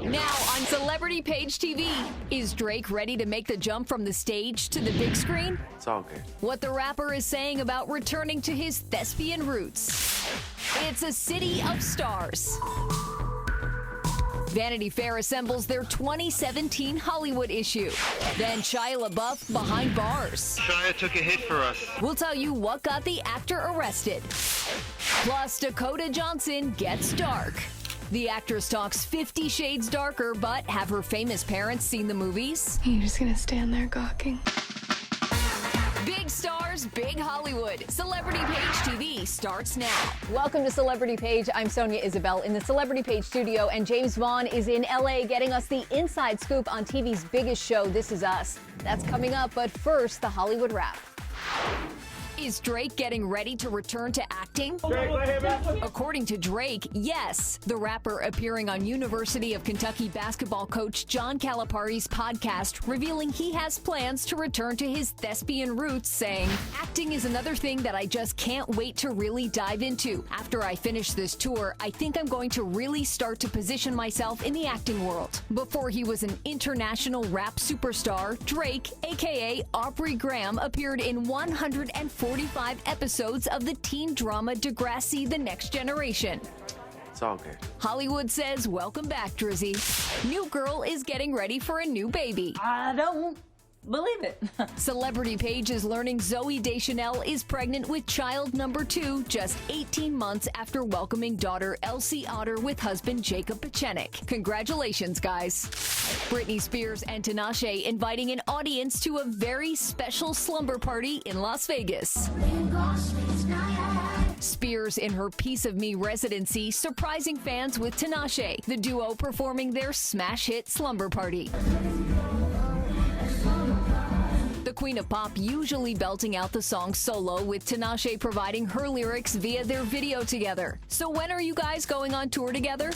Now on Celebrity Page TV, is Drake ready to make the jump from the stage to the big screen? It's all good. What the rapper is saying about returning to his thespian roots. It's a city of stars. Vanity Fair assembles their 2017 Hollywood issue. Then Shia LaBeouf behind bars. Shia took a hit for us. We'll tell you what got the actor arrested. Plus, Dakota Johnson gets dark. The actress talks 50 Shades Darker, but have her famous parents seen the movies? You're just gonna stand there gawking. Big stars, big Hollywood. Celebrity Page TV starts now. Welcome to Celebrity Page. I'm Sonia Isabel in the Celebrity Page studio, and James Vaughn is in LA getting us the inside scoop on TV's biggest show, This Is Us. That's coming up, but first, the Hollywood Wrap. Is Drake getting ready to return to acting? Drake, right here, man. According to Drake, yes. The rapper appearing on University of Kentucky basketball coach John Calipari's podcast, revealing he has plans to return to his thespian roots, saying, "Acting is another thing that I just can't wait to really dive into. After I finish this tour, I think I'm going to really start to position myself in the acting world." Before he was an international rap superstar, Drake, aka Aubrey Graham, appeared in 145 episodes of the teen drama Degrassi: The Next Generation. It's all good. Hollywood says, welcome back, Drizzy. New girl is getting ready for a new baby. I don't believe it. Celebrity Page is learning Zooey Deschanel is pregnant with child number 2 just 18 months after welcoming daughter Elsie Otter with husband Jacob Pechenik. Congratulations, guys. Britney Spears and Tinashe inviting an audience to a very special slumber party in Las Vegas. Spears in her Piece of Me residency surprising fans with Tinashe, the duo performing their smash hit Slumber Party. The Queen of Pop usually belting out the song solo, with Tinashe providing her lyrics via their video together. So when are you guys going on tour together?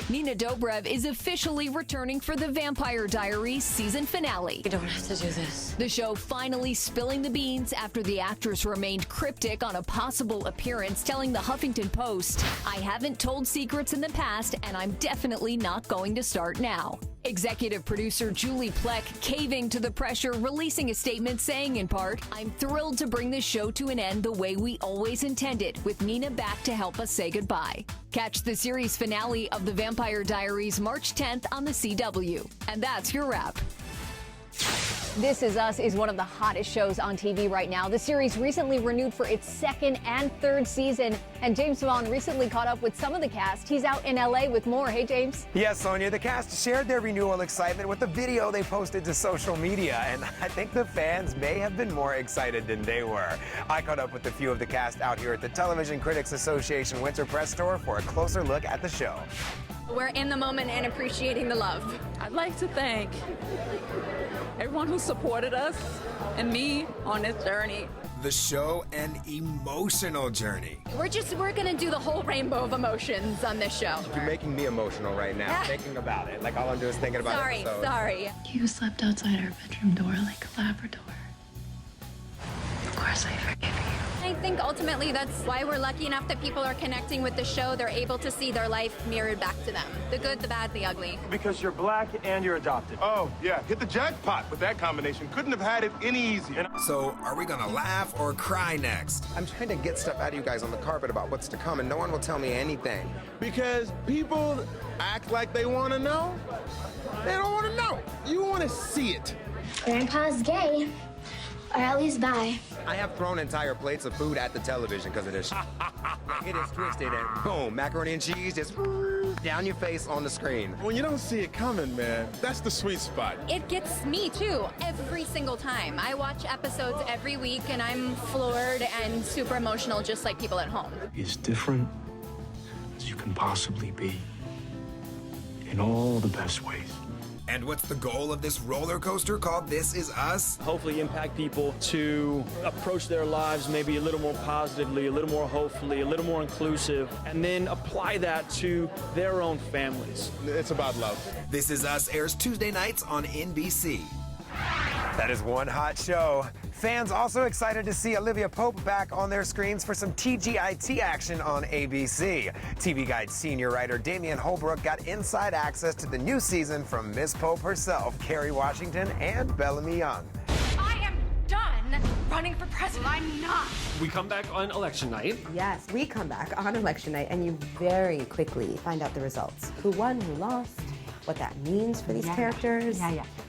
Nina Dobrev is officially returning for the Vampire Diaries season finale. You don't have to do this. The show finally spilling the beans after the actress remained cryptic on a possible appearance, telling the Huffington Post, "I haven't told secrets in the past, and I'm definitely not going to start now." Executive producer Julie Plec caving to the pressure, releasing a statement saying in part, "I'm thrilled to bring this show to an end the way we always intended, with Nina back to help us say goodbye." Catch the series finale of The Vampire Diaries March 10th on the CW. And that's your wrap. This Is Us is one of the hottest shows on TV right now. The series recently renewed for its second and third season, and James Vaughn recently caught up with some of the cast. He's out in LA with more. Hey, James. Yes, Sonia, the cast shared their renewal excitement with a video they posted to social media, and I think the fans may have been more excited than they were. I caught up with a few of the cast out here at the Television Critics Association Winter Press Tour for a closer look at the show. We're in the moment and appreciating the love. I'd like to thank everyone who supported us and me on this journey. The show, an emotional journey. We're gonna do the whole rainbow of emotions on this show. You're making me emotional right now, thinking about it. Like, all I'm doing is thinking about it. Sorry. You slept outside our bedroom door like a Labrador. Of course I forgive you. I think ultimately that's why we're lucky enough that people are connecting with the show. They're able to see their life mirrored back to them. The good, the bad, the ugly. Because you're black and you're adopted. Oh, yeah. Hit the jackpot with that combination. Couldn't have had it any easier. So, are we gonna laugh or cry next? I'm trying to get stuff out of you guys on the carpet about what's to come, and no one will tell me anything. Because people act like they want to know. They don't want to know. You want to see it. Grandpa's gay. Or at least bi. I have thrown entire plates of food at the television because of this. It is twisted and boom, macaroni and cheese just down your face on the screen. When you don't see it coming, man, that's the sweet spot. It gets me too, every single time. I watch episodes every week and I'm floored and super emotional, just like people at home. As different as you can possibly be, in all the best ways. And what's the goal of this roller coaster called This Is Us? Hopefully impact people to approach their lives maybe a little more positively, a little more hopefully, a little more inclusive, and then apply that to their own families. It's about love. This Is Us airs Tuesday nights on NBC. That is one hot show. Fans also excited to see Olivia Pope back on their screens for some TGIT action on ABC. TV Guide senior writer Damian Holbrook got inside access to the new season from Miss Pope herself, Kerry Washington, and Bellamy Young. I am done running for president. I'm not. We come back on election night. Yes, we come back on election night, and you very quickly find out the results. Who won, who lost, what that means for these characters.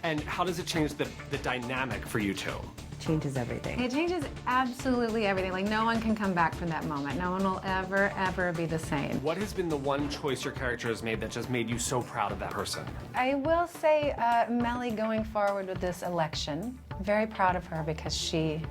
And how does it change the dynamic for you two? Changes everything. It changes absolutely everything. Like, no one can come back from that moment. No one will ever, ever be the same. What has been the one choice your character has made that just made you so proud of that person? I will say Mellie going forward with this election, very proud of her because she,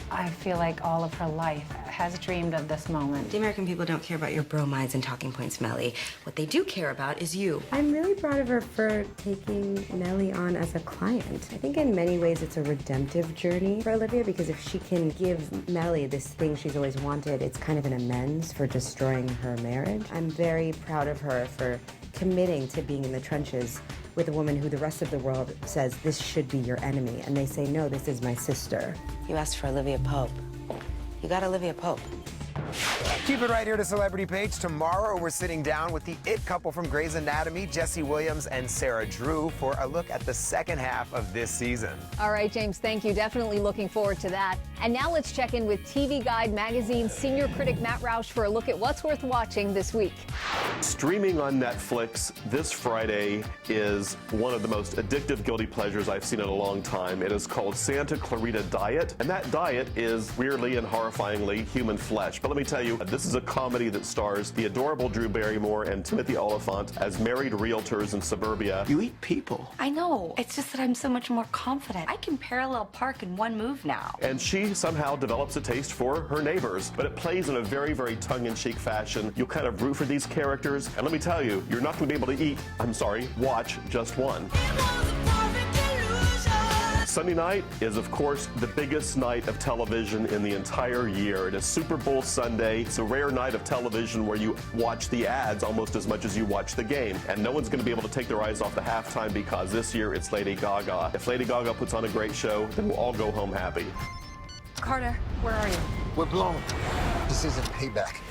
I feel like all of her life has dreamed of this moment. The American people don't care about your bromides and talking points, Mellie. What they do care about is you. I'm really proud of her for taking Mellie on as a client. I think in many ways it's a redemptive journey for Olivia, because if she can give Mellie this thing she's always wanted, it's kind of an amends for destroying her marriage. I'm very proud of her for committing to being in the trenches with a woman who the rest of the world says this should be your enemy, and they say, no, this is my sister. You asked for Olivia Pope. You got Olivia Pope. Keep it right here to Celebrity Page. Tomorrow, we're sitting down with the it couple from Grey's Anatomy, Jesse Williams and Sarah Drew, for a look at the second half of this season. All right, James, thank you. Definitely looking forward to that. And now let's check in with TV Guide magazine's senior critic Matt Roush for a look at what's worth watching this week. Streaming on Netflix this Friday is one of the most addictive guilty pleasures I've seen in a long time. It is called Santa Clarita Diet, and that diet is weirdly and horrifyingly human flesh. But let me tell you, this is a comedy that stars the adorable Drew Barrymore and Timothy Oliphant as married realtors in suburbia. You eat people. I know. It's just that I'm so much more confident. I can parallel park in one move now. And she somehow develops a taste for her neighbors, but it plays in a very, very tongue-in-cheek fashion. You'll kind of root for these characters, and let me tell you, you're not going to be able to watch just one. Sunday night is, of course, the biggest night of television in the entire year. It is Super Bowl Sunday. It's a rare night of television where you watch the ads almost as much as you watch the game. And no one's going to be able to take their eyes off the halftime, because this year it's Lady Gaga. If Lady Gaga puts on a great show, then we'll all go home happy. Carter, where are you? We're blown. This isn't payback.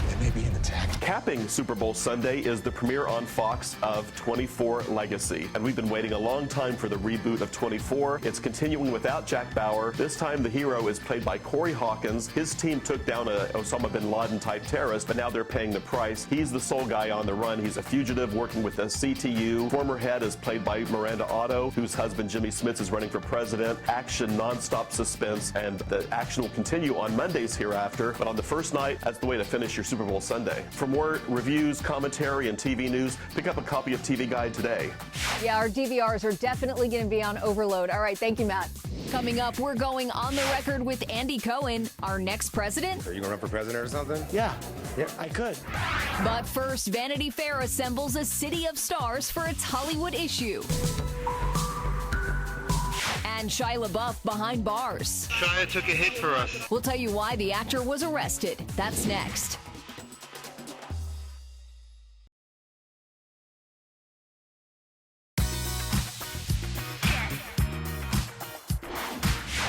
It may be an attack. Capping Super Bowl Sunday is the premiere on Fox of 24 Legacy. And we've been waiting a long time for the reboot of 24. It's continuing without Jack Bauer. This time the hero is played by Corey Hawkins. His team took down a Osama bin Laden type terrorist, but now they're paying the price. He's the sole guy on the run. He's a fugitive working with the CTU. Former head is played by Miranda Otto, whose husband Jimmy Smits is running for president. Action, nonstop suspense, and the action will continue on Mondays hereafter. But on the first night, that's the way to finish your Super Bowl Sunday. For more reviews, commentary, and TV news, pick up a copy of TV Guide today. Yeah, our DVRs are definitely going to be on overload. All right, thank you, Matt. Coming up, we're going on the record with Andy Cohen, our next president. Are you going to run for president or something? Yeah, I could. But first, Vanity Fair assembles a city of stars for its Hollywood issue. And Shia LaBeouf behind bars. Shia took a hit for us. We'll tell you why the actor was arrested. That's next.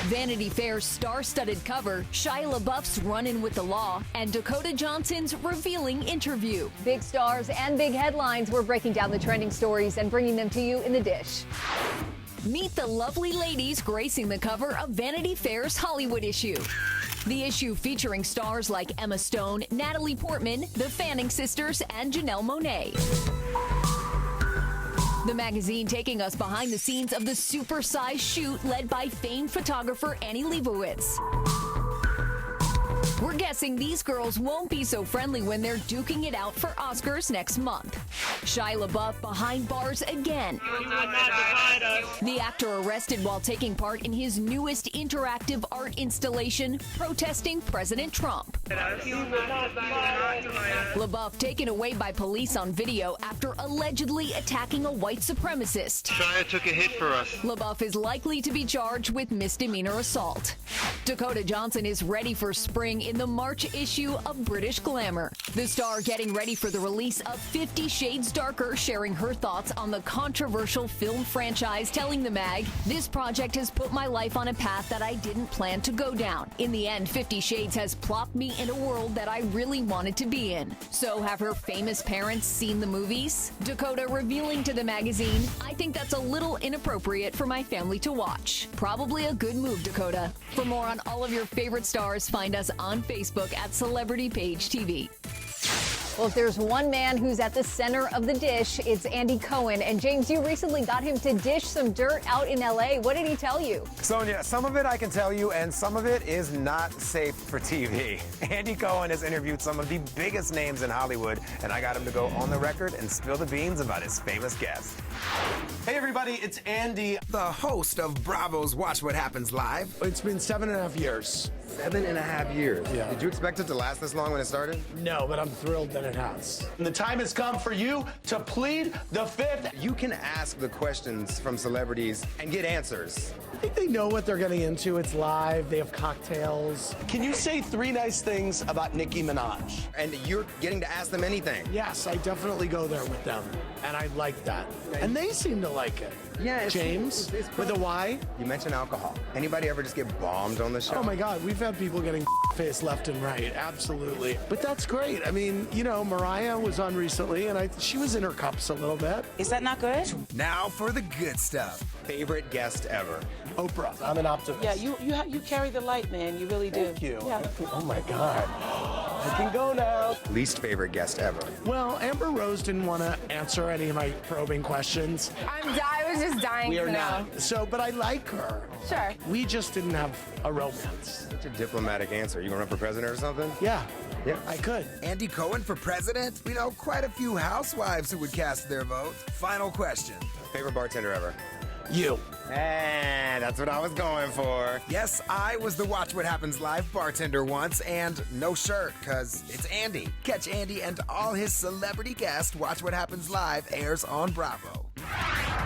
Vanity Fair's star-studded cover, Shia LaBeouf's run-in with the law, and Dakota Johnson's revealing interview. Big stars and big headlines. We're breaking down the trending stories and bringing them to you in the dish. Meet the lovely ladies gracing the cover of Vanity Fair's Hollywood issue. The issue featuring stars like Emma Stone, Natalie Portman, the Fanning sisters, and Janelle Monáe. The magazine taking us behind the scenes of the super-sized shoot led by famed photographer Annie Leibovitz. We're guessing these girls won't be so friendly when they're duking it out for Oscars next month. Shia LaBeouf behind bars again. The actor arrested while taking part in his newest interactive art installation protesting President Trump. LaBeouf taken away by police on video after allegedly attacking a white supremacist. Shia took a hit for us. LaBeouf is likely to be charged with misdemeanor assault. Dakota Johnson is ready for spring in in the March issue of British Glamour. The star getting ready for the release of 50 Shades Darker, sharing her thoughts on the controversial film franchise, telling the mag, "This project has put my life on a path that I didn't plan to go down. In the end, 50 Shades has plopped me in a world that I really wanted to be in." So have her famous parents seen the movies? Dakota revealing to the magazine, "I think that's a little inappropriate for my family to watch." Probably a good move, Dakota. For more on all of your favorite stars, find us on Facebook at Celebrity Page TV. Well, if there's one man who's at the center of the dish, it's Andy Cohen. And James, you recently got him to dish some dirt out in LA. What did he tell you? Sonia, some of it I can tell you, and some of it is not safe for TV. Andy Cohen has interviewed some of the biggest names in Hollywood, and I got him to go on the record and spill the beans about his famous guest. Hey everybody, it's Andy, the host of Bravo's Watch What Happens Live. It's been 7.5 years. 7.5 years? Yeah. Did you expect it to last this long when it started? No, but I'm thrilled that it has. And the time has come for you to plead the fifth. You can ask the questions from celebrities and get answers. I think they know what they're getting into. It's live. They have cocktails. Can you say 3 nice things about Nicki Minaj? And you're getting to ask them anything. Yes, I definitely go there with them, and I like that. And they seem to like it. Yeah, James, with a Y. You mentioned alcohol. Anybody ever just get bombed on the show? Oh my God, we've had people getting faced left and right, absolutely. But that's great. I mean, you know, Mariah was on recently, and she was in her cups a little bit. Is that not good? Now for the good stuff. Favorite guest ever? Oprah. I'm an optimist. Yeah, you carry the light, man. You really do. Thank you. Yeah. Oh my God. I can go now. Least favorite guest ever? Well, Amber Rose didn't want to answer any of my probing questions. I was just dying We to are know. not. So, but I like her. Sure. We just didn't have a romance. Such a diplomatic answer. You gonna run for president or something? Yeah. Yeah. I could. Andy Cohen for president? We know quite a few housewives who would cast their vote. Final question. Favorite bartender ever? You. And that's what I was going for. Yes, I was the Watch What Happens Live bartender once, and no shirt, because it's Andy. Catch Andy and all his celebrity guests. Watch What Happens Live airs on Bravo.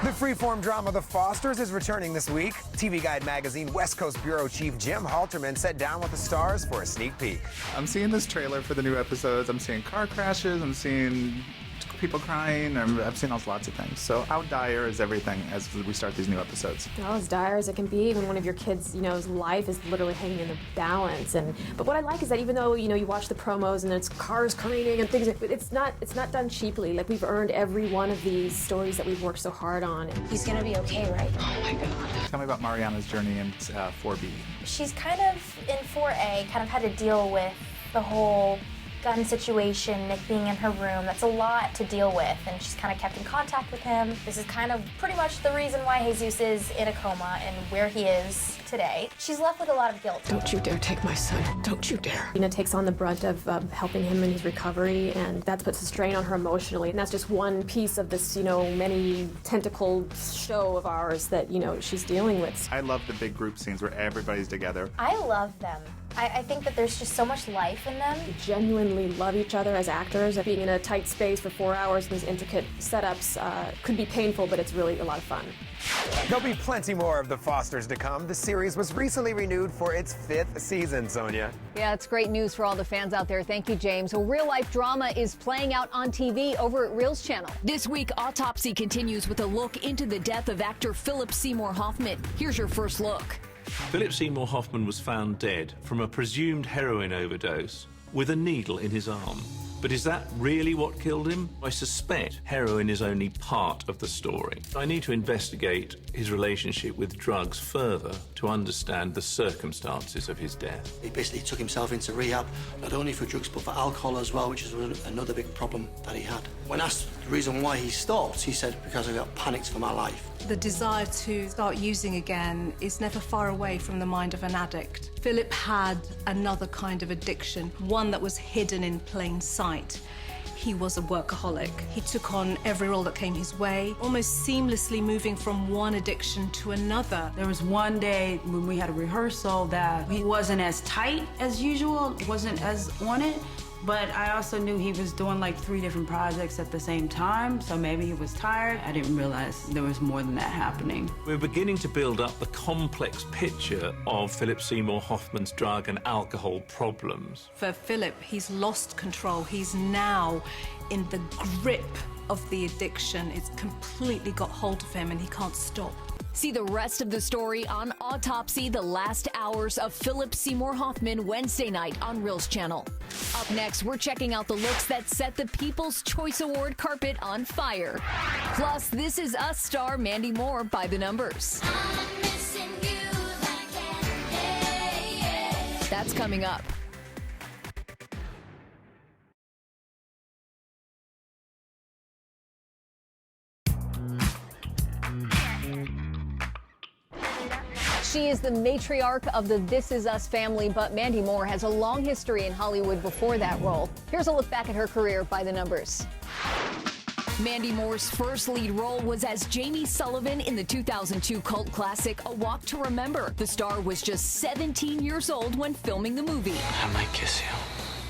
The freeform drama The Fosters is returning this week. TV Guide magazine West Coast Bureau Chief Jim Halterman sat down with the stars for a sneak peek. I'm seeing this trailer for the new episodes. I'm seeing car crashes. I'm seeing people crying. I've seen lots of things. So how dire is everything as we start these new episodes? Well, as dire as it can be when one of your kids, life is literally hanging in the balance. But what I like is that even though, you watch the promos and it's cars careening and things, it's not done cheaply. Like, we've earned every one of these stories that we've worked so hard on. He's gonna be okay, right? Oh my God. Tell me about Mariana's journey in 4B. She's kind of in 4A, kind of had to deal with the whole gun situation, Nick being in her room. That's a lot to deal with, and she's kind of kept in contact with him. This is kind of pretty much the reason why Jesus is in a coma and where he is today. She's left with a lot of guilt. Don't you dare take my son. Don't you dare. Takes on the brunt of helping him in his recovery, and that puts a strain on her emotionally. And that's just one piece of this, many tentacled show of ours that, she's dealing with. I love the big group scenes where everybody's together. I love them. I think that there's just so much life in them. They genuinely love each other as actors. Being in a tight space for 4 hours in these intricate setups could be painful, but it's really a lot of fun. There'll be plenty more of The Fosters to come. The series was recently renewed for its 5th season, Sonia. Yeah, it's great news for all the fans out there. Thank you, James. So real-life drama is playing out on TV over at Reel's channel. This week, Autopsy continues with a look into the death of actor Philip Seymour Hoffman. Here's your first look. Philip Seymour Hoffman was found dead from a presumed heroin overdose with a needle in his arm. But is that really what killed him? I suspect heroin is only part of the story. I need to investigate his relationship with drugs further to understand the circumstances of his death. He basically took himself into rehab, not only for drugs but for alcohol as well, which is another big problem that he had. When asked the reason why he stopped, he said, because I got panicked for my life. The desire to start using again is never far away from the mind of an addict. Philip had another kind of addiction, one that was hidden in plain sight. He was a workaholic. He took on every role that came his way, almost seamlessly moving from one addiction to another. There was one day when we had a rehearsal that he wasn't as tight as usual, wasn't as on it, But I also knew he was doing like 3 different projects at the same time, so maybe he was tired. I didn't realize there was more than that happening. We're beginning to build up the complex picture of Philip Seymour Hoffman's drug and alcohol problems. For Philip, he's lost control. He's now in the grip of the addiction. It's completely got hold of him and he can't stop. See the rest of the story on Autopsy, the last hours of Philip Seymour Hoffman, Wednesday night on Reelz Channel. Up next, we're checking out the looks that set the People's Choice Award carpet on fire. Plus, This Is Us star Mandy Moore by the numbers. That's coming up. She is the matriarch of the This Is Us family, but Mandy Moore has a long history in Hollywood before that role. Here's a look back at her career by the numbers. Mandy Moore's first lead role was as Jamie Sullivan in the 2002 cult classic A Walk to Remember. The star was just 17 years old when filming the movie. I might kiss you.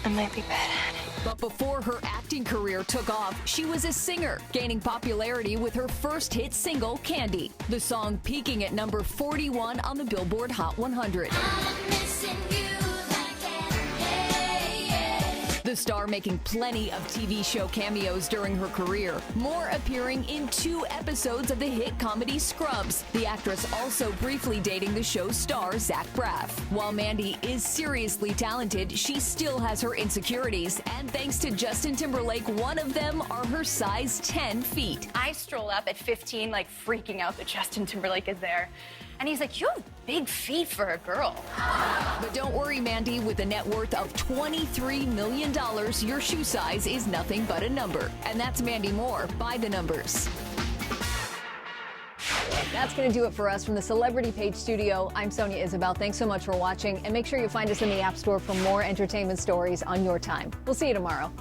I might be bad at it. But before her acting career took off, she was a singer, gaining popularity with her first hit single, Candy. The song peaking at number 41 on the Billboard Hot 100. The star making plenty of TV show cameos during her career, Moore appearing in 2 episodes of the hit comedy Scrubs. The actress also briefly dating the show's star, Zach Braff. While Mandy is seriously talented, she still has her insecurities, and thanks to Justin Timberlake, one of them are her size 10 feet. I stroll up at 15, like freaking out that Justin Timberlake is there. And he's like, you have big feet for a girl. But don't worry, Mandy, with a net worth of $23 million, your shoe size is nothing but a number. And that's Mandy Moore by the numbers. That's going to do it for us from the Celebrity Page studio. I'm Sonia Isabel. Thanks so much for watching, and make sure you find us in the App Store for more entertainment stories on your time. We'll see you tomorrow.